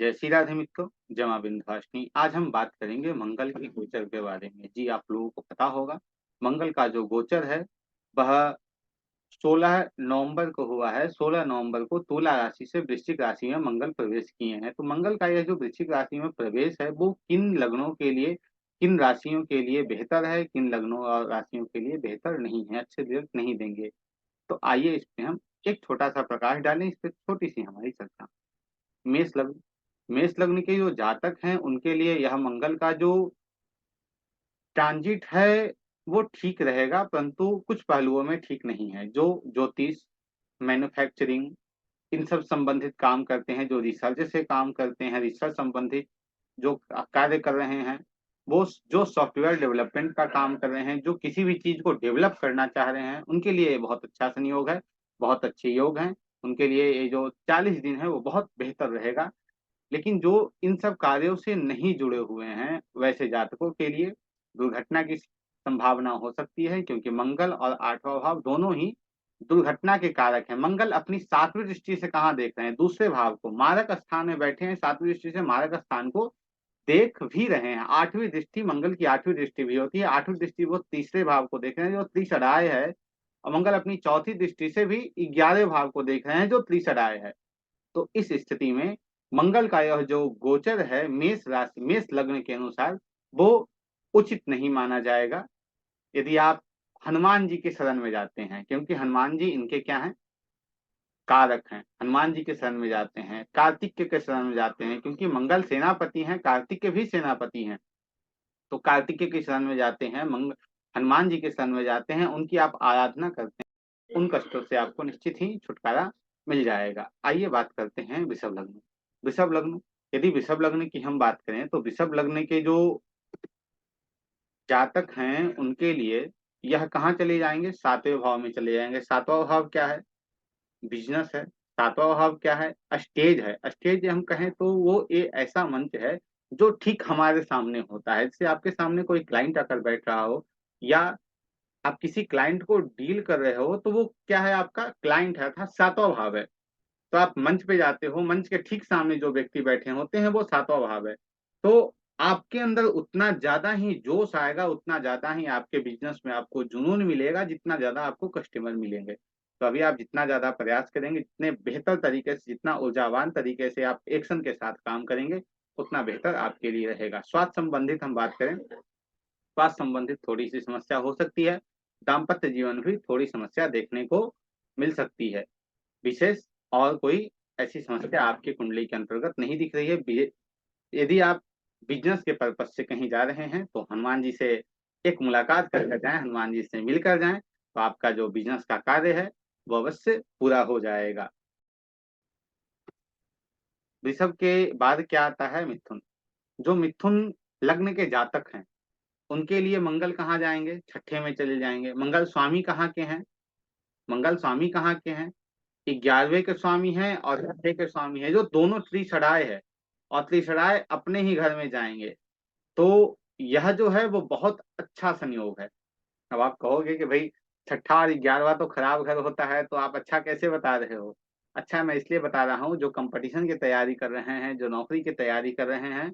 जय श्री राधे मित्रों, जय मां विंध्यवासिनी। आज हम बात करेंगे मंगल के गोचर के बारे में। जी, आप लोगों को पता होगा, मंगल का जो गोचर है, वह 16 नवंबर को हुआ है। 16 नवंबर को तुला राशि से वृश्चिक राशि में मंगल प्रवेश किए हैं। तो मंगल का यह जो वृश्चिक राशि में प्रवेश है, वो किन लग्नों के लिए, किन राशियों के लिए बेहतर है, किन लग्नों और राशियों के लिए बेहतर नहीं है, अच्छे रिजल्ट नहीं देंगे। तो आइए इस पे हम एक छोटा-सा प्रकाश डालें, इस पे छोटी-सी हमारी चर्चा। मेष लग्न। मेष लग्न के जो जातक हैं, उनके लिए यह मंगल का जो ट्रांजिट है, वो ठीक रहेगा, परंतु कुछ पहलुओं में ठीक नहीं है। जो ज्योतिष, मैन्युफैक्चरिंग, इन सब संबंधित काम करते हैं, जो रिसर्च से काम करते हैं, रिसर्च संबंधित जो कार्य कर रहे हैं, वो जो सॉफ्टवेयर डेवलपमेंट का काम कर रहे हैं, जो किसी भी चीज़ को डेवलप करना चाह रहे हैं, उनके लिए ये बहुत अच्छा संयोग है, बहुत अच्छे योग हैं। उनके लिए ये जो 40 दिन है, वो बहुत बेहतर रहेगा। लेकिन जो इन सब कार्यों से नहीं जुड़े हुए हैं, वैसे जातकों के लिए दुर्घटना की संभावना हो सकती है, क्योंकि मंगल और 8वाँ भाव दोनों ही दुर्घटना के कारक हैं। मंगल अपनी 7वीं दृष्टि से कहाँ देख रहे हैं? दूसरे भाव को, मारक स्थान में बैठे हैं, 7वीं दृष्टि से मारक स्थान को देख भी रहे हैं। 8वीं दृष्टि, मंगल की 8वीं दृष्टि भी होती है। 8वीं दृष्टि वो तीसरे भाव को देख रहे हैं, जो त्रिषराय है, और मंगल अपनी 4थी दृष्टि से भी 11वें भाव को देख रहे हैं, जो त्रिषराय है। तो इस स्थिति में मंगल का यह जो गोचर है मेष राशि, मेष लग्न के अनुसार, वो उचित नहीं माना जाएगा। यदि आप हनुमान जी के शरण में जाते हैं, क्योंकि हनुमान जी इनके क्या हैं? कारक हैं। हनुमान जी के शरण में जाते हैं, कार्तिकेय के शरण में जाते हैं, क्योंकि मंगल सेनापति हैं, कार्तिकेय भी सेनापति हैं। तो कार्तिकेय के शरण में जाते हैं, हनुमान जी के शरण में जाते हैं, उनकी आप आराधना करते हैं, उन कष्टों से आपको निश्चित ही छुटकारा मिल जाएगा। आइए बात करते हैं वृषभ लग्न। वृषभ लग्न, यदि वृषभ लग्न की हम बात करें, तो वृषभ लग्न के जो जातक हैं, उनके लिए यह कहाँ चले जाएँगे? 7वें भाव में चले जाएँगे। 7वाँ भाव क्या है? बिज़नेस है। 7वाँ भाव क्या है? स्टेज है। स्टेज हम कहें तो वो ऐसा मंच है, जो ठीक हमारे सामने होता है। जैसे आपके सामने कोई क्लाइंट आकर बैठ रहा हो, या आप किसी क्लाइंट को डील कर रहे हो, तो वो क्या है? आपका क्लाइंट है, अर्थात 7वाँ भाव है। तो आप मंच पे जाते हो, मंच के ठीक सामने जो व्यक्ति बैठे होते हैं, वो 7वाँ भाव है। तो आपके अंदर उतना ज़्यादा ही जोश आएगा, उतना ज़्यादा ही आपके बिज़नेस में आपको जुनून मिलेगा, जितना ज़्यादा आपको कस्टमर मिलेंगे। तो अभी आप जितना ज़्यादा प्रयास करेंगे, जितने बेहतर तरीके से, जितना ऊर्जावान तरीके से आप एक्शन के साथ काम करेंगे, उतना बेहतर आपके लिए रहेगा। स्वास्थ्य संबंधित हम बात करें, स्वास्थ्य संबंधित थोड़ी-सी समस्या हो सकती है। दाम्पत्य जीवन भी थोड़ी समस्या देखने को मिल सकती है। विशेष और कोई ऐसी समस्या आपकी कुंडली के अंतर्गत नहीं दिख रही है। यदि आप बिज़नेस के पर्पज़ से कहीं जा रहे हैं, तो हनुमान जी से एक मुलाकात करके जाएँ, हनुमान जी से मिलकर जाएँ, तो आपका जो बिज़नेस का कार्य है, वो अवश्य पूरा हो जाएगा। वृषभ के बाद क्या आता है? मिथुन। जो मिथुन लग्न के जातक हैं, उनके लिए मंगल कहाँ जाएँगे? 6ठे में चले जाएँगे। मंगल स्वामी कहाँ के हैं? मंगल स्वामी कहाँ के हैं? 11वें के स्वामी हैं और 6ठे के स्वामी हैं, जो दोनों त्रिषराय है, और त्रिषराय अपने ही घर में जाएँगे। तो यह जो है वो बहुत अच्छा संयोग है। अब आप कहोगे कि भई, छठा और 11वां तो खराब घर होता है, तो आप अच्छा कैसे बता रहे हो? अच्छा मैं इसलिए बता रहा हूँ, जो कॉम्पिटिशन की तैयारी कर रहे हैं, जो नौकरी की तैयारी कर रहे हैं,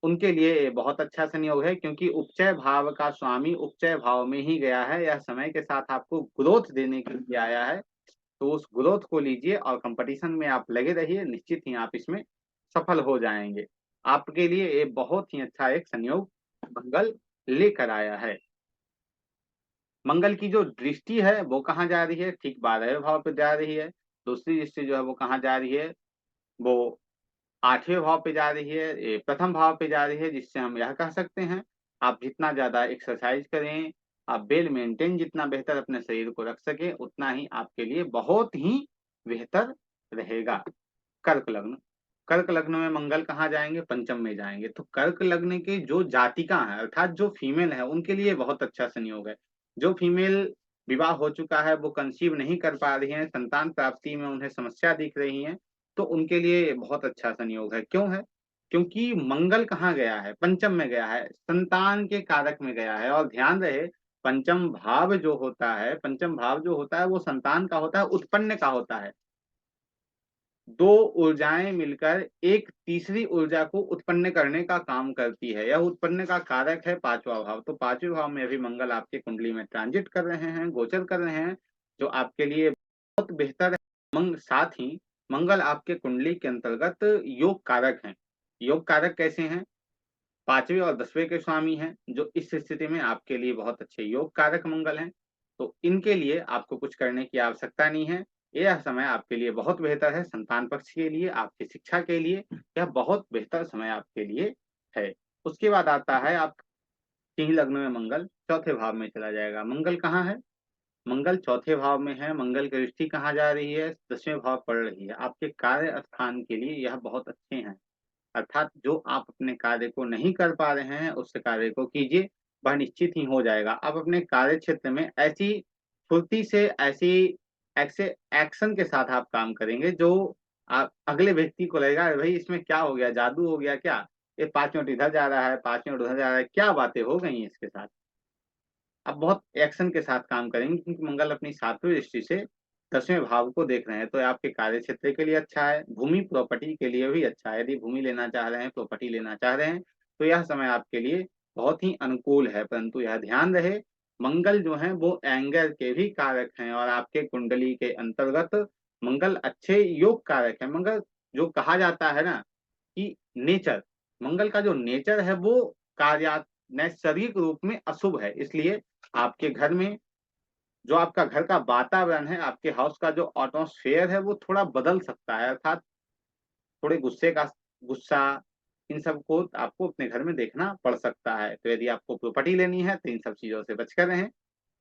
उनके लिए ये बहुत अच्छा संयोग है, क्योंकि उपचय भाव का स्वामी उपचय भाव में ही गया है। यह समय के साथ आपको ग्रोथ देने के लिए आया है। तो उस ग्रोथ को लीजिए और कॉम्पिटिशन में आप लगे रहिए, निश्चित ही आप इसमें सफल हो जाएँगे। आपके लिए ये बहुत ही अच्छा एक संयोग मंगल लेकर आया है। मंगल की जो दृष्टि है, वो कहाँ जा रही है? ठीक 12वें भाव पे जा रही है। दूसरी दृष्टि जो है वो कहाँ जा रही है? वो 8वें भाव पे जा रही है, ये प्रथम भाव पे जा रही है, जिससे हम यह कह सकते हैं, आप जितना ज़्यादा एक्सरसाइज़ करें, आप वेल मेंटेन जितना बेहतर अपने शरीर को रख सकें, उतना ही आपके लिए बहुत ही बेहतर रहेगा। कर्क लग्न। कर्क लग्न में मंगल कहाँ जाएँगे? पंचम में जाएँगे। तो कर्क लग्न की जो जातिका हैं, अर्थात जो फीमेल है, उनके लिए बहुत अच्छा संयोग है। जो फीमेल विवाह हो चुका है, वो कंसीव नहीं कर पा रही हैं, संतान प्राप्ति में उन्हें समस्या दिख रही है, तो उनके लिए बहुत अच्छा संयोग है। क्यों है? क्योंकि मंगल कहाँ गया है? पंचम में गया है, संतान के कारक में गया है, और ध्यान रहे, पंचम भाव जो होता है, वो संतान का होता है, उत्पन्न का होता है। 2 ऊर्जाएँ मिलकर एक तीसरी ऊर्जा को उत्पन्न करने का काम करती है। यह उत्पन्न का कारक है 5वाँ भाव। तो 5वें भाव में अभी मंगल आपकी कुंडली में ट्रांजिट कर रहे हैं, गोचर कर रहे हैं, जो आपके लिए बहुत बेहतर है। साथ ही मंगल आपके कुंडली के अंतर्गत योग कारक हैं। योग कारक कैसे हैं? 5वें और 10वें के स्वामी हैं, जो इस स्थिति में आपके लिए बहुत अच्छे योग कारक मंगल हैं। तो इनके लिए आपको कुछ करने की आवश्यकता नहीं है। यह समय आपके लिए बहुत बेहतर है, संतान पक्ष के लिए, आपकी शिक्षा के लिए, यह बहुत बेहतर समय आपके लिए है। उसके बाद आता है आप सिंह लग्न में मंगल चौथे भाव में चला जाएगा। मंगल कहाँ है? मंगल चौथे भाव में है। मंगल की दृष्टि कहाँ जा रही है? 10वें भाव पड़ रही है। आपके कार्य स्थान के लिए यह बहुत अच्छे हैं। अर्थात जो आप अपने कार्य को नहीं कर पा रहे हैं, उस कार्य को कीजिए, वह निश्चित ही हो जाएगा। आप अपने कार्य क्षेत्र में ऐसी फुर्ती से, ऐसी ऐसे एक्शन के साथ आप काम करेंगे, जो आप अगले व्यक्ति को लगेगा, "अरे भई, इसमें क्या हो गया? जादू हो गया क्या? ये 5 मिनट इधर जा रहा है, 5 मिनट उधर जा रहा है, क्या बातें हो गई हैं इसके साथ?" आप बहुत एक्शन के साथ काम करेंगे क्योंकि मंगल अपनी 7वीं दृष्टि से 10वें भाव को देख रहे हैं, तो ये आपके कार्य क्षेत्र के लिए अच्छा है, भूमि प्रॉपर्टी के लिए भी अच्छा है। यदि भूमि लेना चाह रहे हैं, प्रॉपर्टी लेना चाह रहे हैं, तो यह समय आपके लिए बहुत ही अनुकूल है। परंतु यह ध्यान रहे, मंगल जो हैं वो एंगर के भी कारक हैं और आपके कुंडली के अंतर्गत मंगल अच्छे योग कारक हैं। मंगल जो कहा जाता है ना कि नेचर, मंगल का जो नेचर है वो नैसर्गिक रूप में अशुभ है। इसलिए आपके घर में जो आपका घर का वातावरण है, आपके हाउस का जो एटमॉस्फेयर है वो थोड़ा बदल सकता है, अर्थात थोड़े गुस्सा इन सब को आपको अपने घर में देखना पड़ सकता है। तो यदि आपको प्रॉपर्टी लेनी है तो इन सब चीज़ों से बचकर रहें,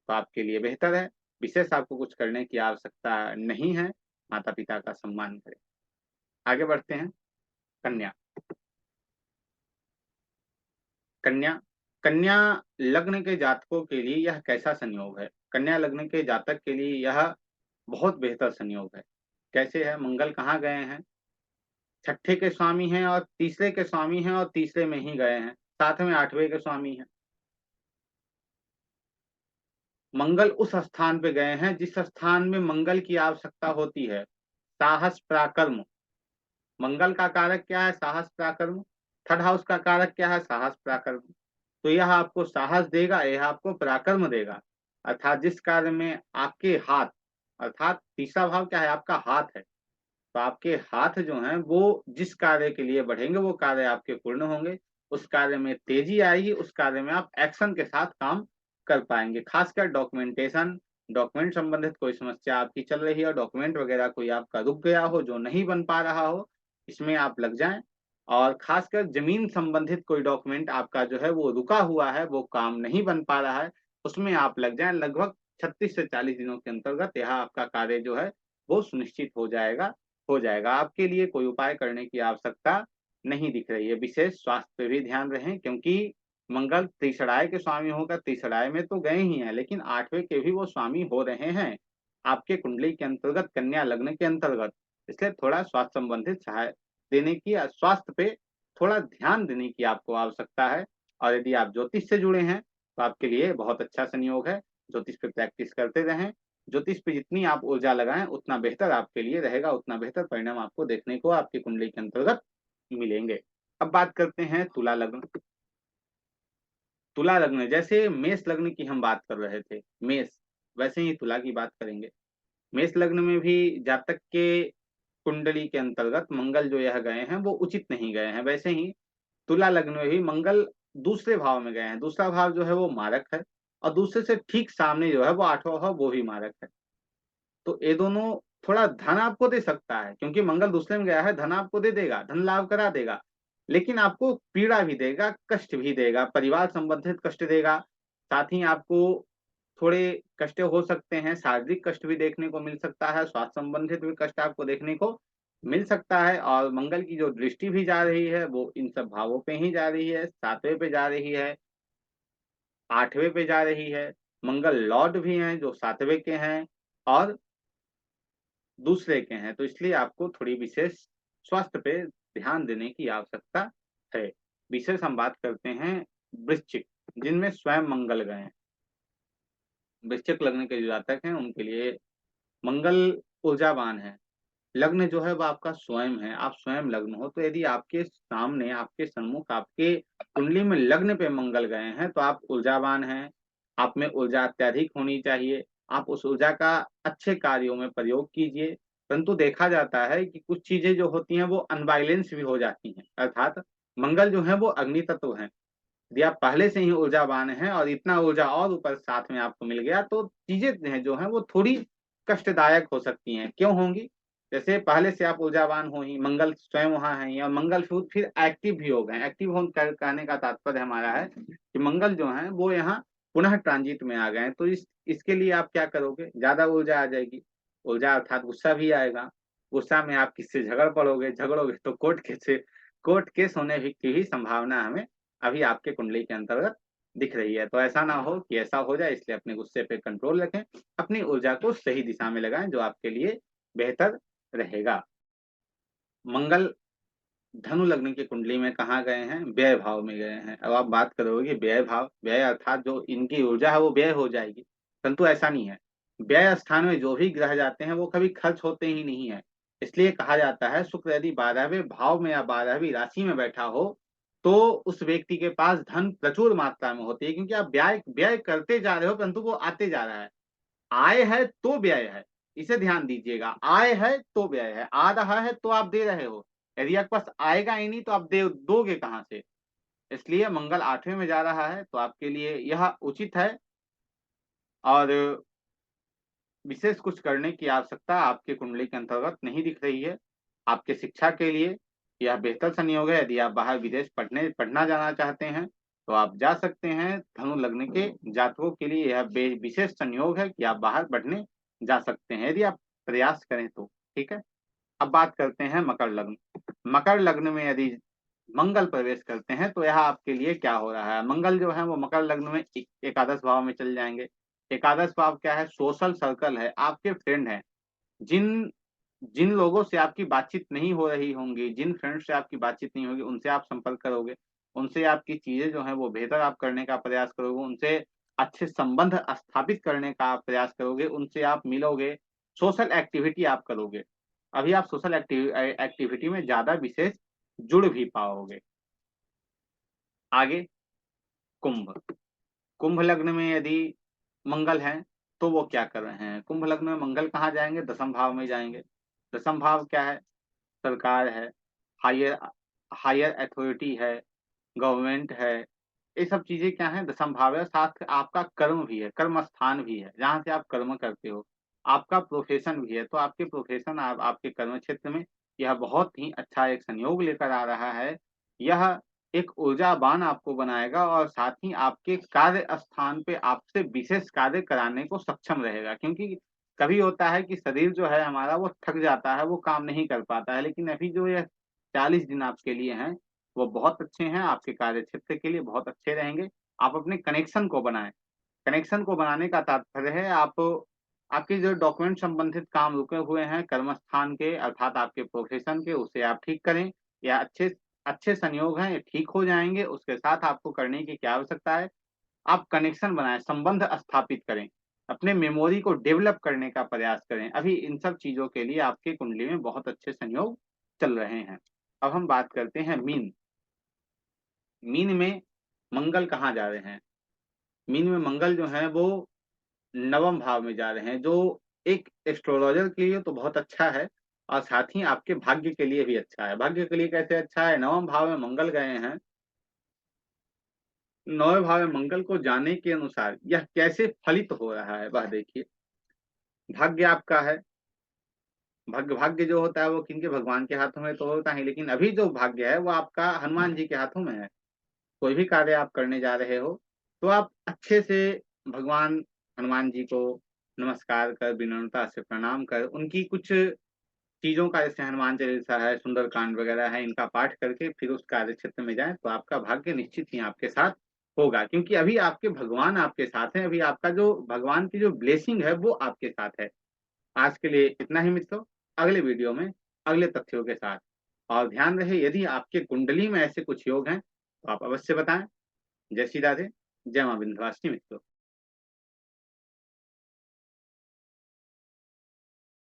तो आपके लिए बेहतर है। विशेष आपको कुछ करने की आवश्यकता नहीं है, माता-पिता का सम्मान करें। आगे बढ़ते हैं, कन्या। कन्या कन्या लग्न के जातकों के लिए यह कैसा संयोग है? कन्या लग्न के जातक के लिए यह बहुत बेहतर संयोग है। कैसे है? मंगल कहाँ गए हैं? छठे के स्वामी हैं और तीसरे के स्वामी हैं और तीसरे में ही गए हैं। साथ में 8वें के स्वामी हैं। मंगल उस स्थान पे गए हैं जिस स्थान में मंगल की आवश्यकता होती है। साहस पराक्रम। मंगल का कारक क्या है? साहस पराक्रम। थर्ड हाउस का कारक क्या है? साहस पराक्रम। तो यह आपको साहस देगा, यह आपको पराक्रम देगा। अर्थात जिस कार्य में आपके हाथ, अर्थात तीसरा भाव क्या है? आपका हाथ है। तो आपके हाथ जो हैं वो जिस कार्य के लिए बढ़ेंगे वो कार्य आपके पूर्ण होंगे। उस कार्य में तेज़ी आएगी, उस कार्य में आप एक्शन के साथ काम कर पाएँगे। ख़ासकर डॉक्यूमेंटेशन, डॉक्यूमेंट संबंधित कोई समस्या आपकी चल रही है, डॉक्यूमेंट वग़ैरह कोई आपका रुक गया हो, जो नहीं बन पा रहा हो, इसमें आप लग जाएँ। और ख़ासकर ज़मीन संबंधित कोई डॉक्यूमेंट आपका जो है वो रुका हुआ है, वो काम नहीं बन पा रहा है, उसमें आप लग जाएँ। लगभग 36 से 40 दिनों के अंतर्गत यह आपका कार्य जो है वो सुनिश्चित हो जाएगा। आपके लिए कोई उपाय करने की आवश्यकता नहीं दिख रही है। विशेष स्वास्थ्य पे भी ध्यान रहें क्योंकि मंगल त्रिषणाय के स्वामी होकर त्रिषणाय में तो गए ही हैं, लेकिन 8वें के भी वो स्वामी हो रहे हैं, आपके कुंडली के अंतर्गत कन्या लग्न के अंतर्गत। इसलिए थोड़ा स्वास्थ्य संबंधित देने की स्वास्थ्य पे थोड़ा ध्यान देने की आपको आवश्यकता है। और यदि आप ज्योतिष से जुड़े हैं, तो आपके लिए बहुत अच्छा संयोग है। ज्योतिष पे प्रैक्टिस करते रहें। ज्योतिष पे जितनी आप ऊर्जा लगाएँ, उतना बेहतर आपके लिए रहेगा, उतना बेहतर परिणाम आपको देखने को आपकी कुंडली के अंतर्गत मिलेंगे। अब बात करते हैं तुला लग्न। तुला लग्न जैसे मेष लग्न की हम बात कर रहे थे, मेष, वैसे ही तुला की बात करेंगे। मेष लग्न में भी जातक के कुंडली के अंतर्गत मंगल जो यह गए हैं, वो उचित नहीं गए हैं। वैसे ही तुला लग्न में भी मंगल दूसरे भाव में गए हैं। दूसरा भाव जो है वो मारक है और दूसरे से ठीक सामने जो है वो 8वां भाव वो भी मारक है। तो ये दोनों थोड़ा धन आपको दे सकता है क्योंकि मंगल दूसरे में गया है, धन आपको दे देगा, धन लाभ करा देगा। लेकिन आपको पीड़ा भी देगा, कष्ट भी देगा, परिवार संबंधित कष्ट देगा। साथ ही आपको थोड़े कष्ट हो सकते हैं, शारीरिक कष्ट भी देखने को मिल सकता है, स्वास्थ्य संबंधित भी कष्ट आपको देखने को मिल सकता है। और मंगल की जो दृष्टि भी जा रही है, वो इन सब भावों पे ही जा रही है, 7वें पे जा रही है, 8वें पे जा रही है। मंगल लॉर्ड भी हैं जो 7वें के हैं और दूसरे के हैं, तो इसलिए आपको थोड़ी विशेष स्वास्थ्य पे ध्यान देने की आवश्यकता है। विशेष हम बात करते हैं वृश्चिक, जिनमें स्वयं मंगल गए हैं। वृश्चिक लग्न के जो जातक हैं, उनके लिए मंगल ऊर्जावान है। लग्न जो है वो आपका स्वयं है, आप स्वयं लग्न हो, तो यदि आपके सामने, आपके सम्मुख, आपके कुंडली में लग्न पे मंगल गए हैं, तो आप ऊर्जावान हैं, आप में ऊर्जा अत्यधिक होनी चाहिए, आप उस ऊर्जा का अच्छे कार्यों में प्रयोग कीजिए। परंतु देखा जाता है कि कुछ चीज़ें जो होती हैं वो अनबैलेंस भी हो जाती हैं, अर्थात मंगल जो है वो अग्नि तत्व हैं। यदि आप पहले से ही ऊर्जावान हैं और इतना ऊर्जा और ऊपर साथ में आपको मिल गया, तो चीज़ें हैं जो हैं वो थोड़ी कष्टदायक हो सकती हैं। क्यों होंगी? जैसे पहले से आप ऊर्जावान हो ही, मंगल स्वयं वहाँ हैं ही और मंगल फिर एक्टिव भी हो गए। एक्टिव होन कर कहने का तात्पर्य हमारा है कि मंगल जो हैं वो यहाँ पुनः ट्रांजिट में आ गए हैं। तो इसके लिए आप क्या करोगे? ज़्यादा ऊर्जा आ जाएगी। ऊर्जा अर्थात गुस्सा भी आएगा। गुस्सा में आप किससे झगड़ पड़ोगे, झगड़ोगे तो कोर्ट केस होने की भी संभावना हमें अभी आपके कुंडली के अंतर्गत दिख रही है। तो ऐसा ना हो कि ऐसा हो जाए, इसलिए अपने गुस्से पे कंट्रोल रखें, अपनी ऊर्जा को सही दिशा में लगाएँ जो आपके लिए बेहतर रहेगा। मंगल धनु लग्न की कुंडली में कहाँ गए हैं? व्यय भाव में गए हैं। अब आप बात करोगे कि व्यय भाव, व्यय अर्थात जो इनकी ऊर्जा है वो व्यय हो जाएगी, परंतु ऐसा नहीं है। व्यय स्थान में जो भी ग्रह जाते हैं वो कभी खर्च होते ही नहीं है। इसलिए कहा जाता है शुक्र यदि 12वें भाव में या 12वीं राशि में बैठा हो, तो उस व्यक्ति के पास धन प्रचुर मात्रा में होती है, क्योंकि आप व्यय व्यय करते जा रहे हो परंतु वो आते जा रहा है। आय है तो व्यय है, इसे ध्यान दीजिएगा। आय है तो व्यय है, आ रहा है तो आप दे रहे हो। यदि आपके पास आएगा ही नहीं तो आप दोगे कहाँ से? इसलिए मंगल 8वें में जा रहा है तो आपके लिए यह उचित है और विशेष कुछ करने की आवश्यकता आपके कुंडली के अंतर्गत नहीं दिख रही है। आपके शिक्षा के लिए यह बेहतर संयोग है। यदि आप बाहर विदेश पढ़ना जाना चाहते हैं, तो आप जा सकते हैं। धनु लग्न के जातकों के लिए यह विशेष संयोग है कि आप बाहर पढ़ने जा सकते हैं, यदि आप प्रयास करें तो। ठीक है? अब बात करते हैं मकर लग्न। मकर लग्न में यदि मंगल प्रवेश करते हैं तो यह आपके लिए क्या हो रहा है? मंगल जो है वो मकर लग्न में एकादश भाव में चले जाएंगे। एकादश भाव क्या है? सोशल सर्कल है, आपके फ्रेंड हैं। जिन जिन लोगों से आपकी बातचीत नहीं हो रही होंगी, जिन फ्रेंड से आपकी बातचीत नहीं होगी, उनसे आप संपर्क करोगे। उनसे आपकी चीजें जो है वो बेहतर आप करने का प्रयास करोगे, उनसे अच्छे संबंध स्थापित करने का आप प्रयास करोगे, उनसे आप मिलोगे, सोशल एक्टिविटी आप करोगे। अभी आप सोशल एक्टिविटी में ज्यादा विशेष जुड़ भी पाओगे। आगे कुंभ। कुंभ लग्न में यदि मंगल है तो वो क्या कर रहे हैं? कुंभ लग्न में मंगल कहाँ जाएंगे? दसम भाव में जाएंगे। दसम भाव क्या है? सरकार है, हायर हायर अथॉरिटी है, गवर्नमेंट है। ये सब चीजें क्या है? दसम भाव है। साथ आपका कर्म भी है, कर्म स्थान भी है, जहाँ से आप कर्म करते हो। आपका प्रोफेशन भी है, तो आपके प्रोफेशन आपके कर्म क्षेत्र में यह बहुत ही अच्छा एक संयोग लेकर आ रहा है। यह एक ऊर्जावान आपको बनाएगा और साथ ही आपके कार्य स्थान पे आपसे विशेष कार्य कराने को सक्षम रहेगा, क्योंकि कभी होता है कि शरीर जो है हमारा वो थक जाता है, वो काम नहीं कर पाता है। लेकिन अभी जो ये 40 दिन आपके लिए हैं, वो बहुत अच्छे हैं, आपके कार्य क्षेत्र के लिए बहुत अच्छे रहेंगे। आप अपने कनेक्शन को बनाएँ। कनेक्शन को बनाने का तात्पर्य है आप आपके जो डॉक्यूमेंट संबंधित काम रुके हुए हैं कर्मस्थान के अर्थात आपके प्रोफेशन के, उसे आप ठीक करें। या अच्छे अच्छे संयोग हैं, ये ठीक हो जाएँगे। उसके साथ आपको करने की क्या आवश्यकता है? आप कनेक्शन बनाएँ, संबंध स्थापित करें, अपने मेमोरी को डेवलप करने का प्रयास करें। अभी इन सब चीज़ों के लिए आपकी कुंडली में बहुत अच्छे संयोग चल रहे हैं। अब हम बात करते हैं मीन। मीन में मंगल कहाँ जा रहे हैं? मीन में मंगल जो है वो नवम भाव में जा रहे हैं, जो एक एस्ट्रोलॉजर के लिए तो बहुत अच्छा है और साथ ही आपके भाग्य के लिए भी अच्छा है। भाग्य के लिए कैसे अच्छा है? नवम भाव में मंगल गए हैं। नौवें भाव में मंगल को जाने के अनुसार यह कैसे फलित हो रहा है वह देखिए। भाग्य आपका है। भाग्य जो होता है वो किनके? भगवान के हाथों में तो होता है, लेकिन अभी जो भाग्य है वो आपका हनुमान जी के हाथों में है। कोई भी कार्य आप करने जा रहे हो, तो आप अच्छे से भगवान हनुमान जी को नमस्कार कर, विनम्रता से प्रणाम कर, उनकी कुछ चीज़ों का जैसे हनुमान चालीसा है, सुंदरकांड वगैरह है, इनका पाठ करके फिर उस कार्य क्षेत्र में जाएँ, तो आपका भाग्य निश्चित ही आपके साथ होगा। क्योंकि अभी आपके भगवान आपके साथ हैं, अभी आपका जो भगवान की जो ब्लेसिंग है, वो आपके साथ है। आज के लिए इतना ही मित्रों, अगले वीडियो में अगले तथ्यों के साथ। और ध्यान रहे यदि आपके कुंडली में ऐसे कुछ योग हैं, तो आप अवश्य बताएँ। जय श्री राधे, जय माँ विंध्यवासिनी मित्रों।